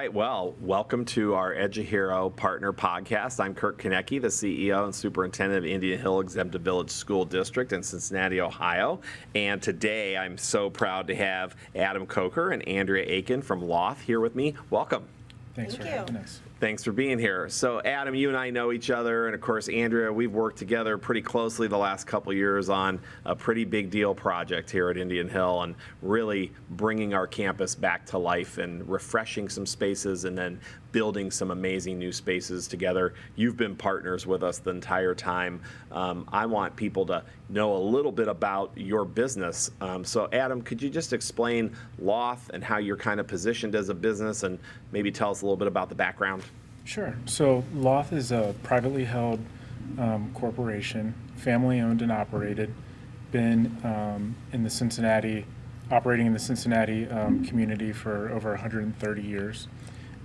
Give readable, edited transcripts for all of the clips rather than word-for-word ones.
right. Well, welcome to our EduHERO Partner Podcast. I'm Kirk Koennecke, the CEO and Superintendent of Indian Hill Exempted Village School District in Cincinnati, Ohio. And today I'm so proud to have Adam Kocher and Andrea Akin from LOTH here with me. Welcome. Thanks for having us. Thanks for being here. So, Adam, you and I know each other, and of course, Andrea, we've worked together pretty closely the last couple years on a pretty big deal project here at Indian Hill, and really bringing our campus back to life and refreshing some spaces and then building some amazing new spaces together. You've been partners with us the entire time. I want people to know a little bit about your business. So, Adam, could you just explain LOTH and how you're kind of positioned as a business, and maybe tell us a little bit about the background? Sure. So LOTH is a privately held corporation, family owned and operated, been in the Cincinnati, operating in the Cincinnati community for over 130 years.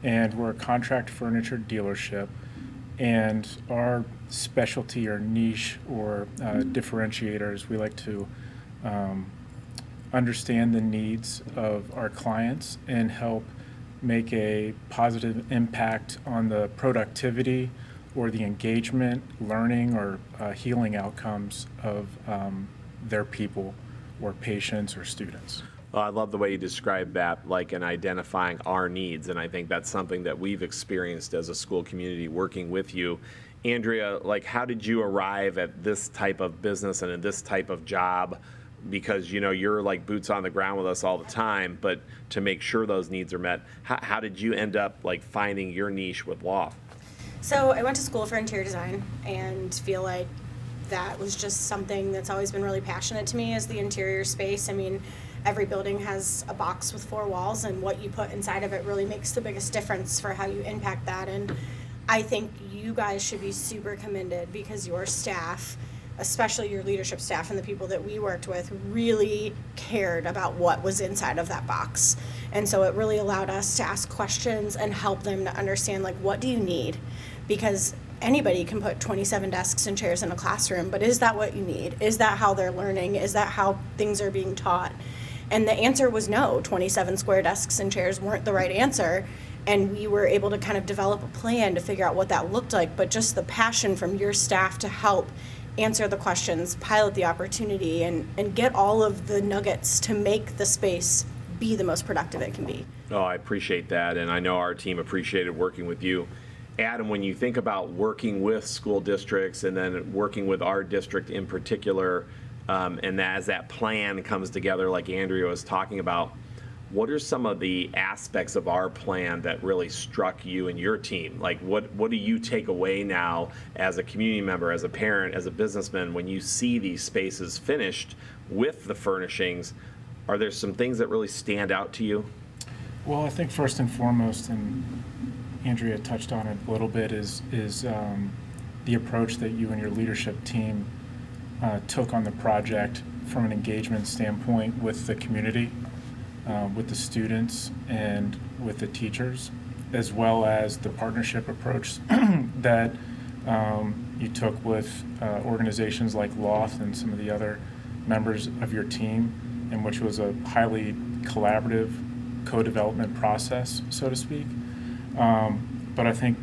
And we're a contract furniture dealership. And our specialty or niche or differentiators, we like to understand the needs of our clients and help make a positive impact on the productivity or the engagement, learning, or healing outcomes of their people or patients or students. Well, I love the way you describe that, like in identifying our needs, and I think that's something that we've experienced as a school community working with you. Andrea, like, how did you arrive at this type of business and in this type of job? Because, you know, you're like boots on the ground with us all the time, but to make sure those needs are met, how did you end up like finding your niche with LOTH? So I went to school for interior design and feel like that was just something that's always been really passionate to me, is the interior space. I mean, every building has a box with 4 walls, and what you put inside of it really makes the biggest difference for how you impact that. And I think you guys should be super commended because your staff, especially your leadership staff and the people that we worked with, really cared about what was inside of that box. And so it really allowed us to ask questions and help them to understand, like, what do you need? Because anybody can put 27 desks and chairs in a classroom, but is that what you need? Is that how they're learning? Is that how things are being taught? And the answer was no. 27 square desks and chairs weren't the right answer. And we were able to kind of develop a plan to figure out what that looked like. But just the passion from your staff to help answer the questions, pilot the opportunity, and get all of the nuggets to make the space be the most productive it can be. Oh, I appreciate that, and I know our team appreciated working with you. Adam, when you think about working with school districts and then working with our district in particular, and as that plan comes together like Andrea was talking about, what are some of the aspects of our plan that really struck you and your team? Like, what do you take away now as a community member, as a parent, as a businessman, when you see these spaces finished with the furnishings? Are there some things that really stand out to you? Well, I think first and foremost, and Andrea touched on it a little bit, is the approach that you and your leadership team took on the project from an engagement standpoint with the community. With the students and with the teachers, as well as the partnership approach that you took with organizations like LOTH and some of the other members of your team, in which was a highly collaborative co-development process, so to speak. But I think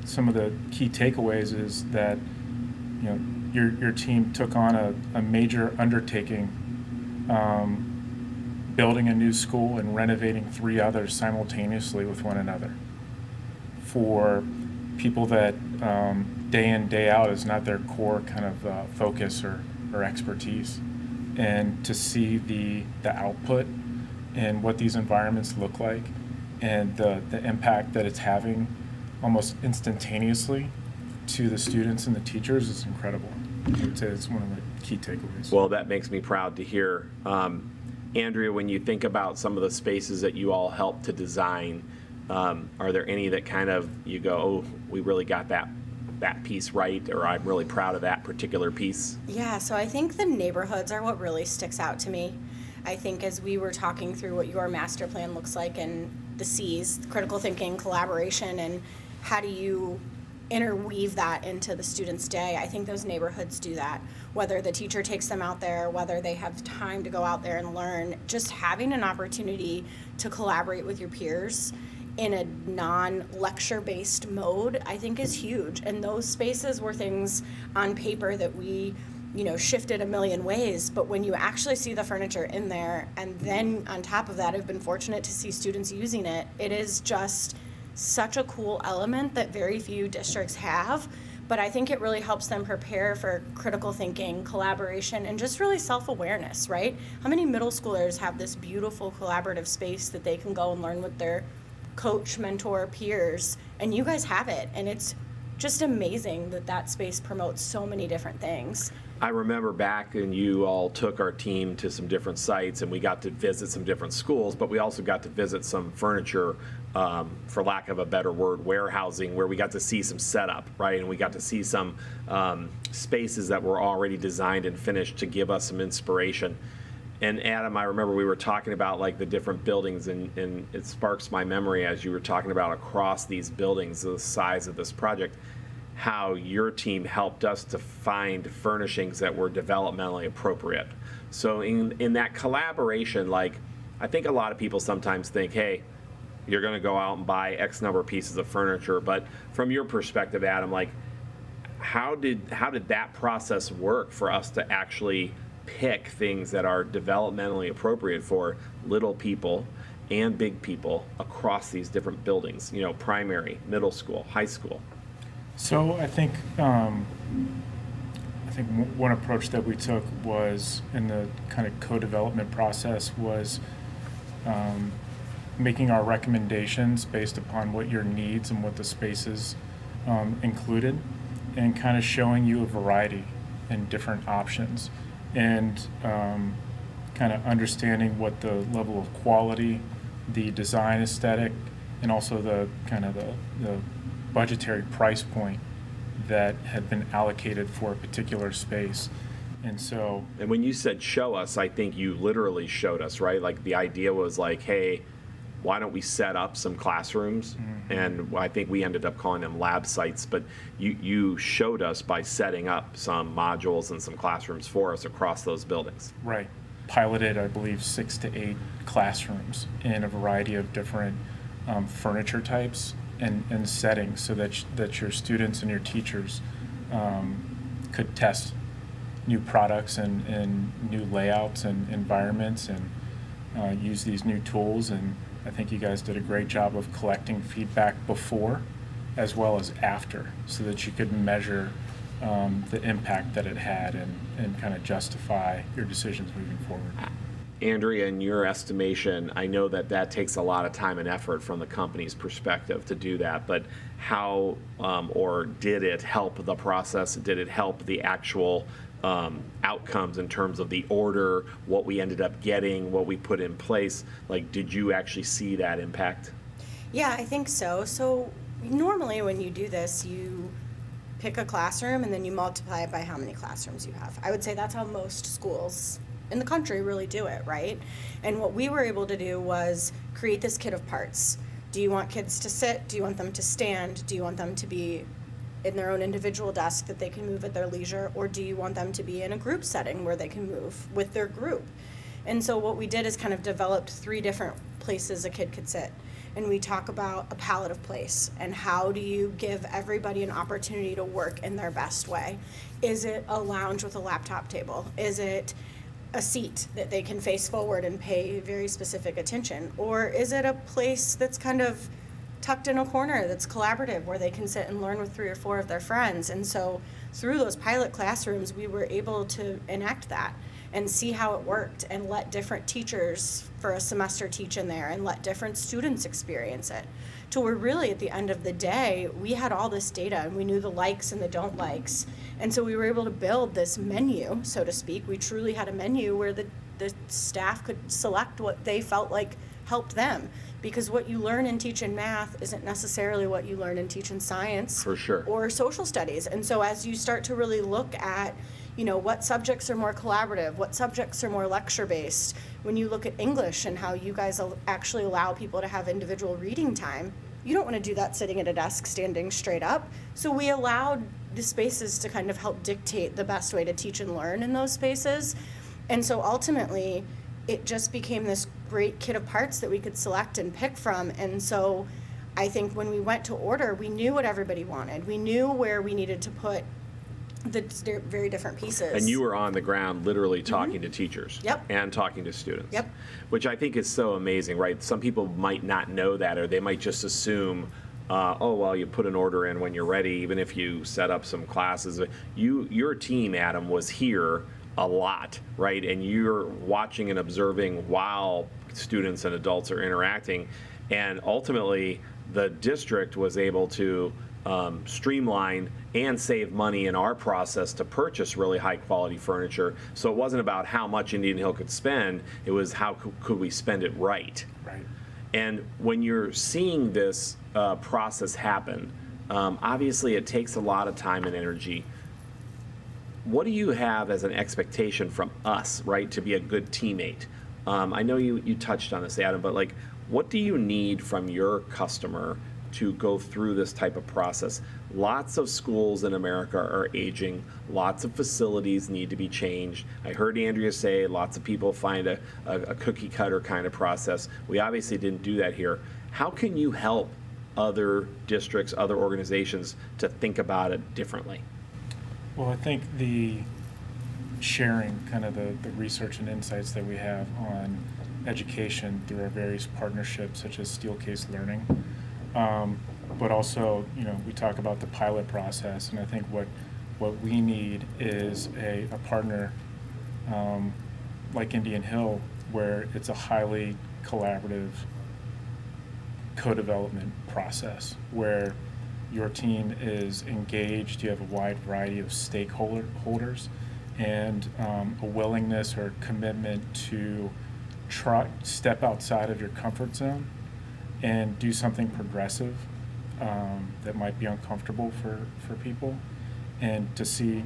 some of the key takeaways is that, you know, your team took on a major undertaking, building a new school and renovating 3 others simultaneously with one another. For people that day in, day out is not their core kind of focus or expertise. And to see the output and what these environments look like and the impact that it's having almost instantaneously to the students and the teachers is incredible. I would say it's one of the key takeaways. Well, that makes me proud to hear. Andrea, when you think about some of the spaces that you all helped to design, are there any that kind of you go, oh, we really got that piece right, or I'm really proud of that particular piece? Yeah, so I think the neighborhoods are what really sticks out to me. I think as we were talking through what your master plan looks like and the C's, critical thinking, collaboration, and how do you interweave that into the student's day, I think those neighborhoods do that. Whether the teacher takes them out there, whether they have time to go out there and learn, just having an opportunity to collaborate with your peers in a non-lecture based mode, I think is huge. And those spaces were things on paper that we, shifted a million ways, but when you actually see the furniture in there, and then on top of that, I've been fortunate to see students using it, it is just such a cool element that very few districts have. But I think it really helps them prepare for critical thinking, collaboration, and just really self-awareness, right? How many middle schoolers have this beautiful collaborative space that they can go and learn with their coach, mentor, peers? And you guys have it, and it's just amazing that space promotes so many different things. I remember back when you all took our team to some different sites and we got to visit some different schools, but we also got to visit some furniture, for lack of a better word, warehousing, where we got to see some setup, right? And we got to see some spaces that were already designed and finished to give us some inspiration. And Adam, I remember we were talking about like the different buildings, and it sparks my memory as you were talking about across these buildings, the size of this project, how your team helped us to find furnishings that were developmentally appropriate. So in that collaboration, like, I think a lot of people sometimes think, hey, you're going to go out and buy X number of pieces of furniture. But from your perspective, Adam, like, how did that process work for us to actually pick things that are developmentally appropriate for little people and big people across these different buildings, primary, middle school, high school? So I think one approach that we took was in the kind of co-development process was making our recommendations based upon what your needs and what the spaces included, and kind of showing you a variety and different options, and kind of understanding what the level of quality, the design aesthetic, and also the kind of the budgetary price point that had been allocated for a particular space. And when you said show us, I think you literally showed us, right? Like, the idea was like, hey, why don't we set up some classrooms? Mm-hmm. And I think we ended up calling them lab sites, but you showed us by setting up some modules and some classrooms for us across those buildings. Right. Piloted, I believe, 6 to 8 classrooms in a variety of different furniture types and settings, so that your students and your teachers could test new products and new layouts and environments, and use these new tools. And I think you guys did a great job of collecting feedback before as well as after, so that you could measure the impact that it had and kind of justify your decisions moving forward. Andrea, in your estimation, I know that takes a lot of time and effort from the company's perspective to do that, but how or did it help the process? Did it help the actual outcomes in terms of the order, what we ended up getting, what we put in place? Like, did you actually see that impact? Yeah, I think so. So normally when you do this, you pick a classroom and then you multiply it by how many classrooms you have. I would say that's how most schools in the country really do it, right? And what we were able to do was create this kit of parts. Do you want kids to sit? Do you want them to stand? Do you want them to be in their own individual desk that they can move at their leisure? Or do you want them to be in a group setting where they can move with their group? And so what we did is kind of developed 3 different places a kid could sit. And we talk about a palette of place and how do you give everybody an opportunity to work in their best way. Is it a lounge with a laptop table? Is it a seat that they can face forward and pay very specific attention? Or is it a place that's kind of tucked in a corner that's collaborative where they can sit and learn with 3 or 4 of their friends? And so through those pilot classrooms, we were able to enact that and see how it worked and let different teachers for a semester teach in there and let different students experience it. To where really at the end of the day, we had all this data and we knew the likes and the don't likes. And so we were able to build this menu, so to speak. We truly had a menu where the staff could select what they felt like helped them. Because what you learn and teach in math isn't necessarily what you learn and teach in science. For sure. Or social studies. And so as you start to really look at, what subjects are more collaborative, what subjects are more lecture-based, when you look at English and how you guys actually allow people to have individual reading time, you don't want to do that sitting at a desk standing straight up. So we allowed the spaces to kind of help dictate the best way to teach and learn in those spaces. And so ultimately, it just became this great kit of parts that we could select and pick from. And so I think when we went to order, we knew what everybody wanted. We knew where we needed to put the very different pieces. And you were on the ground literally talking to teachers. Yep. And talking to students. Yep. Which I think is so amazing, right? Some people might not know that, or they might just assume, oh, well, you put an order in when you're ready, even if you set up some classes. Your team, Adam, was here a lot, right? And you're watching and observing while students and adults are interacting. And ultimately, the district was able to streamline and save money in our process to purchase really high quality furniture. So it wasn't about how much Indian Hill could spend, it was how could we spend it right. Right. And when you're seeing this process happen, obviously it takes a lot of time and energy. What do you have as an expectation from us, right, to be a good teammate? I know you touched on this, Adam, but like, what do you need from your customer to go through this type of process? Lots of schools in America are aging. Lots of facilities need to be changed. I heard Andrea say lots of people find a cookie cutter kind of process. We obviously didn't do that here. How can you help other districts, other organizations to think about it differently? Well, I think the sharing kind of the research and insights that we have on education through our various partnerships such as Steelcase Learning, but also, we talk about the pilot process, and I think what we need is a partner like Indian Hill, where it's a highly collaborative co-development process, where your team is engaged, you have a wide variety of stakeholders, and a willingness or commitment to step outside of your comfort zone and do something progressive that might be uncomfortable for people, and to see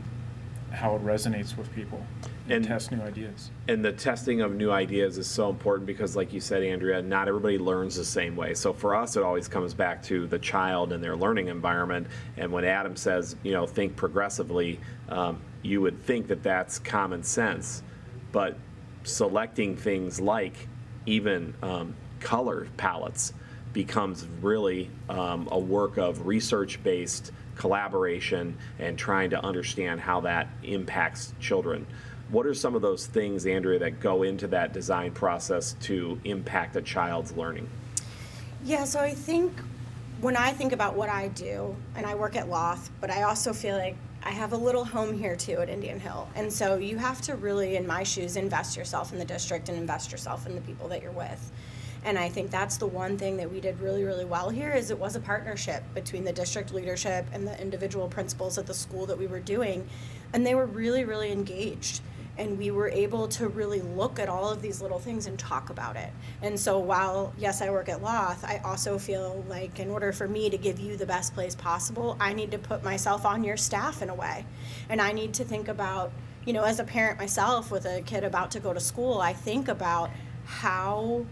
how it resonates with people and test new ideas. And the testing of new ideas is so important because, like you said, Andrea, not everybody learns the same way. So for us, it always comes back to the child and their learning environment. And when Adam says, think progressively, you would think that that's common sense. But selecting things like even color palettes becomes really a work of research-based collaboration and trying to understand how that impacts children. What are some of those things, Andrea, that go into that design process to impact a child's learning? Yeah, so I think when I think about what I do, and I work at LOTH, but I also feel like I have a little home here too at Indian Hill. And so you have to really, in my shoes, invest yourself in the district and invest yourself in the people that you're with. And I think that's the one thing that we did really, really well here, is it was a partnership between the district leadership and the individual principals at the school that we were doing. And they were really, really engaged. And we were able to really look at all of these little things and talk about it. And so while, yes, I work at LOTH, I also feel like in order for me to give you the best place possible, I need to put myself on your staff in a way. And I need to think about, as a parent myself with a kid about to go to school, I think about how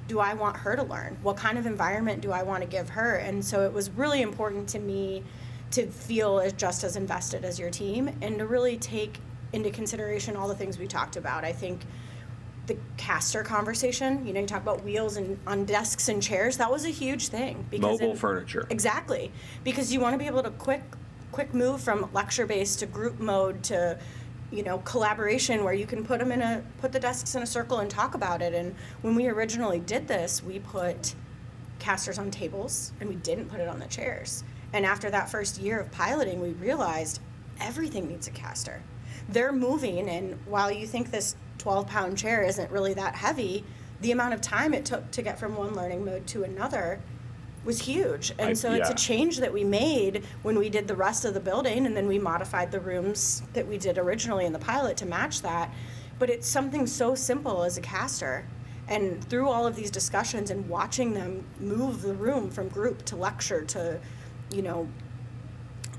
do I want her to learn? What kind of environment do I want to give her? And so it was really important to me to feel just as invested as your team and to really take into consideration all the things we talked about. I think the caster conversation, you talk about wheels and on desks and chairs, that was a huge thing. Because Mobile furniture. Exactly. Because you want to be able to quick move from lecture-based to group mode to collaboration, where you can put the desks in a circle and talk about it. And when we originally did this, we put casters on tables and we didn't put it on the chairs. And after that first year of piloting, we realized everything needs a caster. They're moving, and while you think this 12-pound chair isn't really that heavy, the amount of time it took to get from one learning mode to another was huge. And so it's a change that we made when we did the rest of the building, and then we modified the rooms that we did originally in the pilot to match that. But it's something so simple as a caster. And through all of these discussions and watching them move the room from group to lecture to,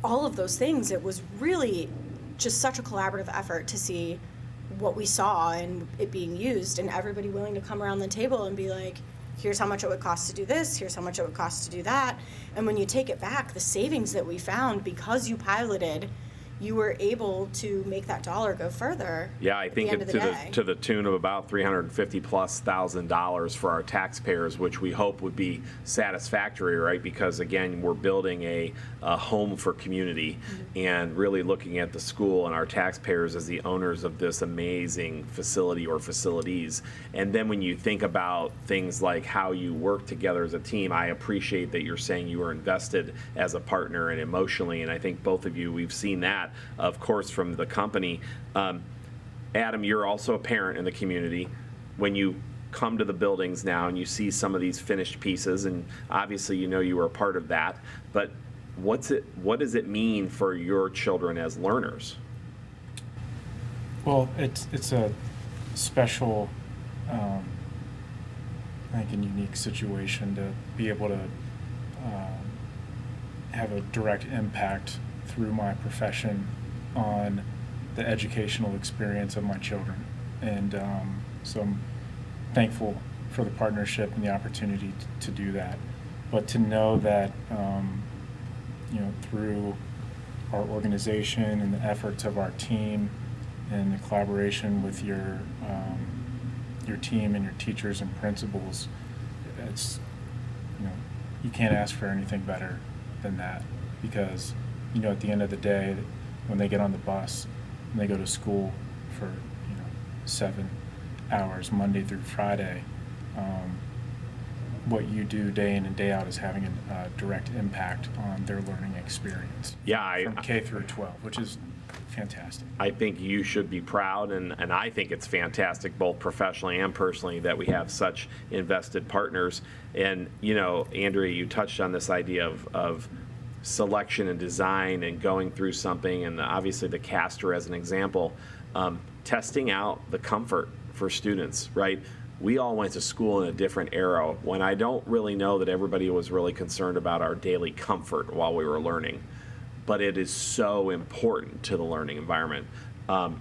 all of those things, it was really just such a collaborative effort to see what we saw and it being used, and everybody willing to come around the table and be like, here's how much it would cost to do this, here's how much it would cost to do that. And when you take it back, the savings that we found because you piloted, you were able to make that dollar go further. Yeah, I at think the end of the day. to the tune of about $350,000+ for our taxpayers, which we hope would be satisfactory, right? Because again, we're building a home for community, and really looking at the school and our taxpayers as the owners of this amazing facility or facilities. And then when you think about things like how you work together as a team, I appreciate that you're saying you are invested as a partner and emotionally, and I think both of you, we've seen that, of course, from the company. Adam, you're also a parent in the community. When you come to the buildings now and you see some of these finished pieces, and obviously you know you were a part of that, but what does it mean for your children as learners? Well, it's a special, I think, and unique situation to be able to have a direct impact through my profession on the educational experience of my children. And so I'm thankful for the partnership and the opportunity to do that. But to know that, through our organization and the efforts of our team and the collaboration with your team and your teachers and principals, it's, you can't ask for anything better than that, because at the end of the day, when they get on the bus and they go to school for 7 hours Monday through Friday, what you do day in and day out is having a direct impact on their learning experience. Yeah, from K through 12, which is fantastic. I think you should be proud, and I think it's fantastic, both professionally and personally, that we have such invested partners. And, Andrea, you touched on this idea of selection and design and going through something, and obviously the caster as an example, testing out the comfort for students, right? We all went to school in a different era when I don't really know that everybody was really concerned about our daily comfort while we were learning. But it is so important to the learning environment.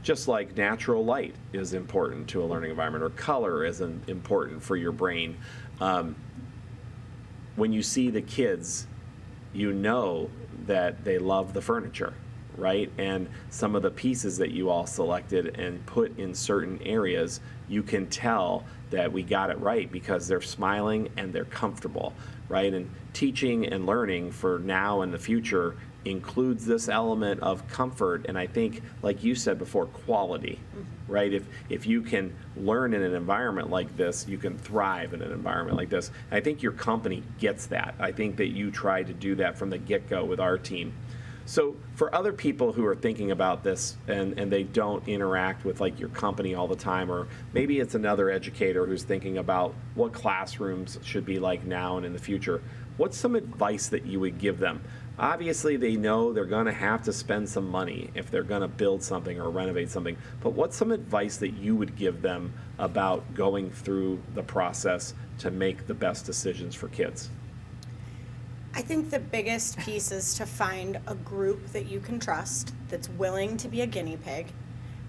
Just like natural light is important to a learning environment, or color is important for your brain. When you see the kids, you know that they love the furniture, right? And some of the pieces that you all selected and put in certain areas, you can tell that we got it right because they're smiling and they're comfortable, right? And teaching and learning for now and the future includes this element of comfort, and I think, like you said before, quality, right? If you can learn in an environment like this, you can thrive in an environment like this. I think your company gets that. I think that you try to do that from the get-go with our team. So for other people who are thinking about this and they don't interact with like your company all the time, or maybe it's another educator who's thinking about what classrooms should be like now and in the future, what's some advice that you would give them? Obviously, they know they're going to have to spend some money if they're going to build something or renovate something, but what's some advice that you would give them about going through the process to make the best decisions for kids? I think the biggest piece is to find a group that you can trust, that's willing to be a guinea pig,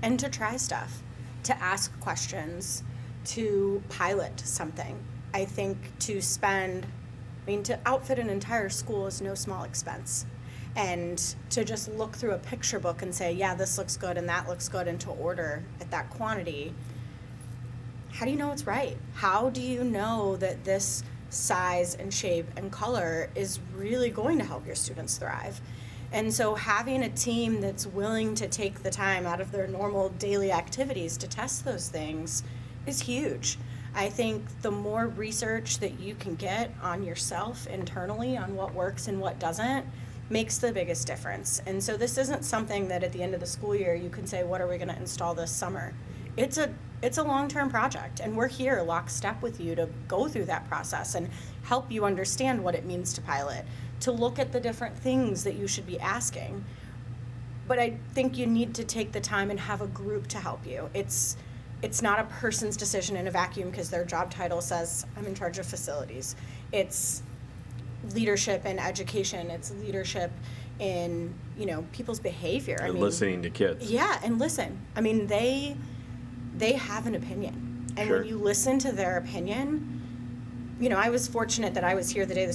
and to try stuff, to ask questions, to pilot something. I think to outfit an entire school is no small expense. And to just look through a picture book and say, yeah, this looks good and that looks good, and to order at that quantity, how do you know it's right? How do you know that this size and shape and color is really going to help your students thrive? And so having a team that's willing to take the time out of their normal daily activities to test those things is huge. I think the more research that you can get on yourself internally on what works and what doesn't makes the biggest difference. And so this isn't something that at the end of the school year you can say, what are we going to install this summer? It's a long-term project, and we're here lockstep with you to go through that process and help you understand what it means to pilot, to look at the different things that you should be asking. But I think you need to take the time and have a group to help you. It's not a person's decision in a vacuum because their job title says, I'm in charge of facilities. It's leadership in education. It's leadership in, people's behavior. And listening to kids. Yeah, and listen. I mean, they have an opinion. And Sure. when you listen to their opinion, I was fortunate that I was here the day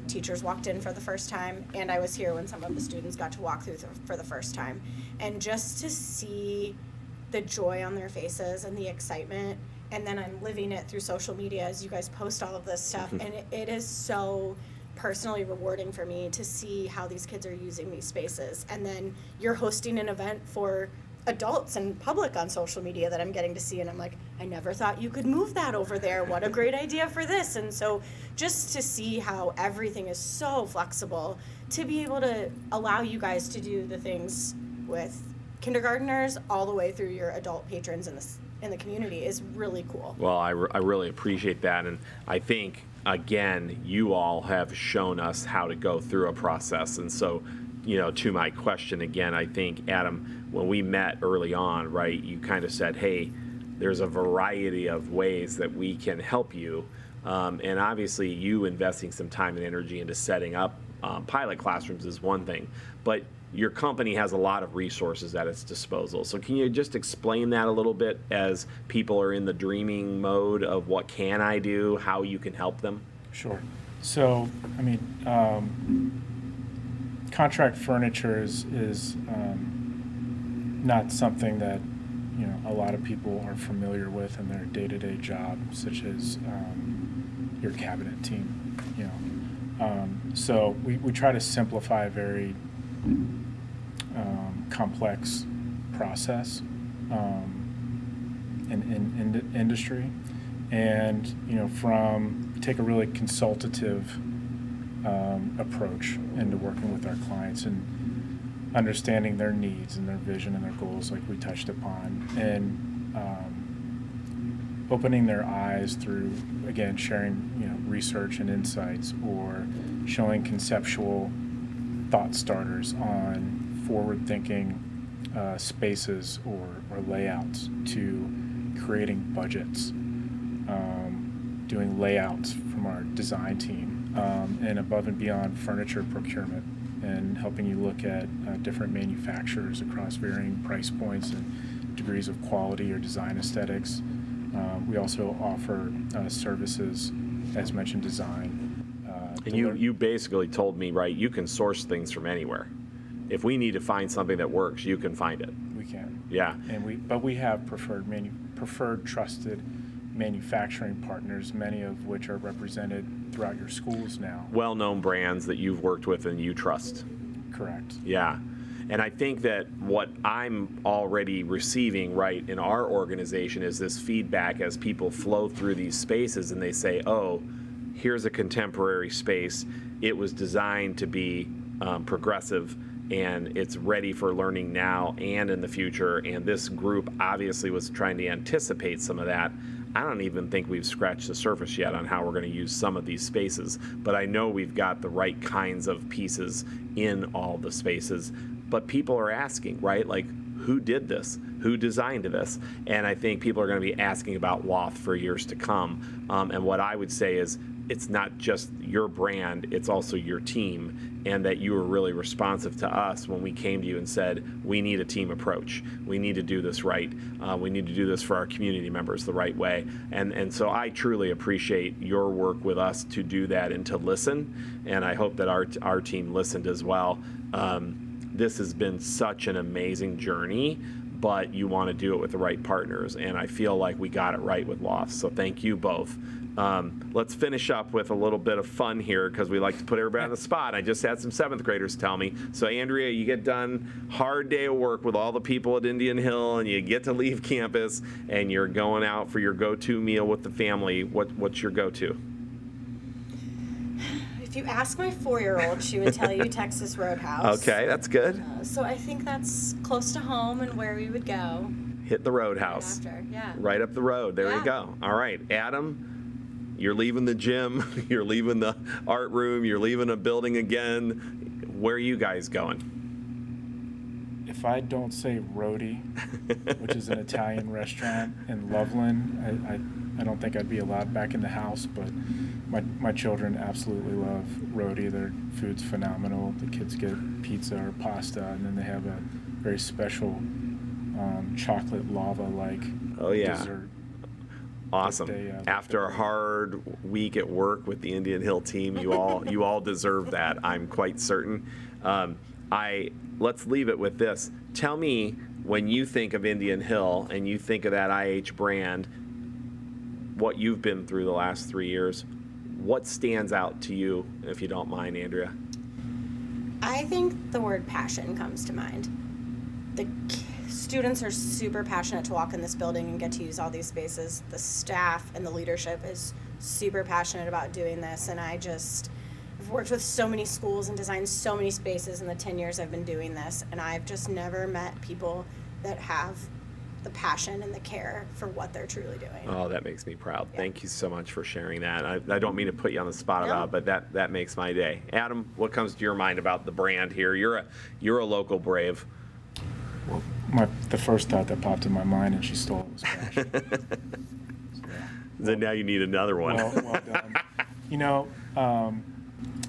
teachers walked in for the first time, and I was here when some of the students got to walk through for the first time. And just to see the joy on their faces and the excitement, and then I'm living it through social media as you guys post all of this stuff, and it is so personally rewarding for me to see how these kids are using these spaces. And then you're hosting an event for adults and public on social media that I'm getting to see, and I'm like, I never thought you could move that over there. What a great idea for this. And so just to see how everything is so flexible, to be able to allow you guys to do the things with kindergartners all the way through your adult patrons in the community is really cool. Well, I really appreciate that, and I think, again, you all have shown us how to go through a process. And so, to my question again, I think, Adam, when we met early on, right, you kind of said, hey, there's a variety of ways that we can help you. And obviously, you investing some time and energy into setting up pilot classrooms is one thing, but your company has a lot of resources at its disposal. So can you just explain that a little bit as people are in the dreaming mode of what can I do, how you can help them? Sure. So, contract furniture is not something that a lot of people are familiar with in their day-to-day job, such as your cabinet team. So we try to simplify a very complex process in industry, and take a really consultative approach into working with our clients and understanding their needs and their vision and their goals, like we touched upon, and opening their eyes through, again, sharing research and insights, or showing conceptual thought starters on forward-thinking spaces or layouts, to creating budgets, doing layouts from our design team, and above and beyond furniture procurement, and helping you look at different manufacturers across varying price points and degrees of quality or design aesthetics. We also offer services, as mentioned, design. And you basically told me, right, you can source things from anywhere. If we need to find something that works, you can find it. We can. Yeah. But we have preferred trusted manufacturing partners, many of which are represented throughout your schools now. Well-known brands that you've worked with and you trust. Correct. Yeah. And I think that what I'm already receiving, right, in our organization is this feedback as people flow through these spaces and they say, oh, here's a contemporary space. It was designed to be progressive, and it's ready for learning now and in the future. And this group obviously was trying to anticipate some of that. I don't even think we've scratched the surface yet on how we're going to use some of these spaces, but I know we've got the right kinds of pieces in all the spaces. But people are asking, right, like, who did this? Who designed this? And I think people are going to be asking about LOTH for years to come. And what I would say is, it's not just your brand, it's also your team, and that you were really responsive to us when we came to you and said, we need a team approach. We need to do this right. We need to do this for our community members the right way. And so I truly appreciate your work with us to do that and to listen, and I hope that our team listened as well. This has been such an amazing journey, but you want to do it with the right partners, and I feel like we got it right with LOTH, so thank you both. Let's finish up with a little bit of fun here, because we like to put everybody on the spot. I just had some 7th graders tell me. So Andrea, you get done, hard day of work with all the people at Indian Hill, and you get to leave campus, and you're going out for your go-to meal with the family. What's your go-to? If you ask my 4-year-old, she would tell you Texas Roadhouse. Okay, that's good. So I think that's close to home and where we would go. Hit the Roadhouse. Right after, yeah. Right up the road. There Yeah. you go. All right, Adam, you're leaving the gym, you're leaving the art room, you're leaving a building again. Where are you guys going? If I don't say Roti, which is an Italian restaurant in Loveland, I don't think I'd be allowed back in the house, but my children absolutely love Roti. Their food's phenomenal. The kids get pizza or pasta, and then they have a very special chocolate lava-like Oh, yeah. dessert. Awesome. They, After a hard week at work with the Indian Hill team, you all deserve that. I'm quite certain. Let's leave it with this. Tell me, when you think of Indian Hill and you think of that IH brand, what you've been through the last 3 years, what stands out to you, if you don't mind, Andrea? I think the word passion comes to mind. The students are super passionate to walk in this building and get to use all these spaces. The staff and the leadership is super passionate about doing this, and I've worked with so many schools and designed so many spaces in the 10 years I've been doing this, and I've just never met people that have the passion and the care for what they're truly doing. Oh, that makes me proud. Yeah. Thank you so much for sharing that. I don't mean to put you on the spot No. about it, but that makes my day. Adam, what comes to your mind about the brand here? You're a local brave. The first thought that popped in my mind, and she stole it, was passion. Then now you need another one. Well done. You know,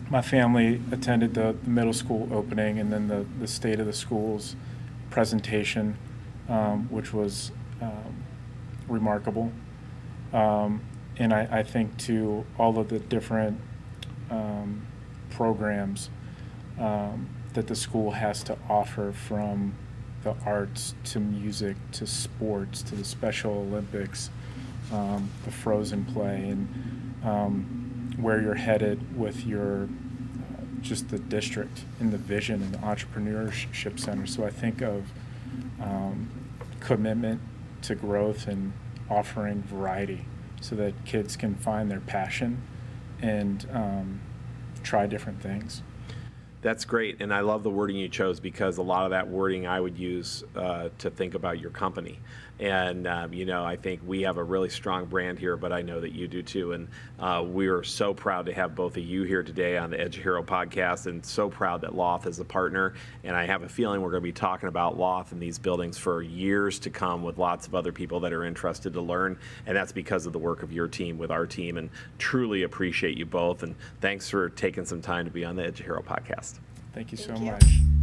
my family attended the middle school opening and then the State of the Schools presentation, which was remarkable. And I think to all of the different programs that the school has to offer, from the arts to music to sports to the Special Olympics, the Frozen play, and where you're headed with your just the district and the vision and the entrepreneurship center. So I think of commitment to growth and offering variety so that kids can find their passion and try different things. That's great, and I love the wording you chose, because a lot of that wording I would use to think about your company. And I think we have a really strong brand here, but I know that you do too. And we are so proud to have both of you here today on the EduHERO Podcast, and so proud that LOTH is a partner. And I have a feeling we're going to be talking about LOTH in these buildings for years to come, with lots of other people that are interested to learn. And that's because of the work of your team with our team, and truly appreciate you both. And thanks for taking some time to be on the EduHERO Podcast. Thank you so Thank you. much.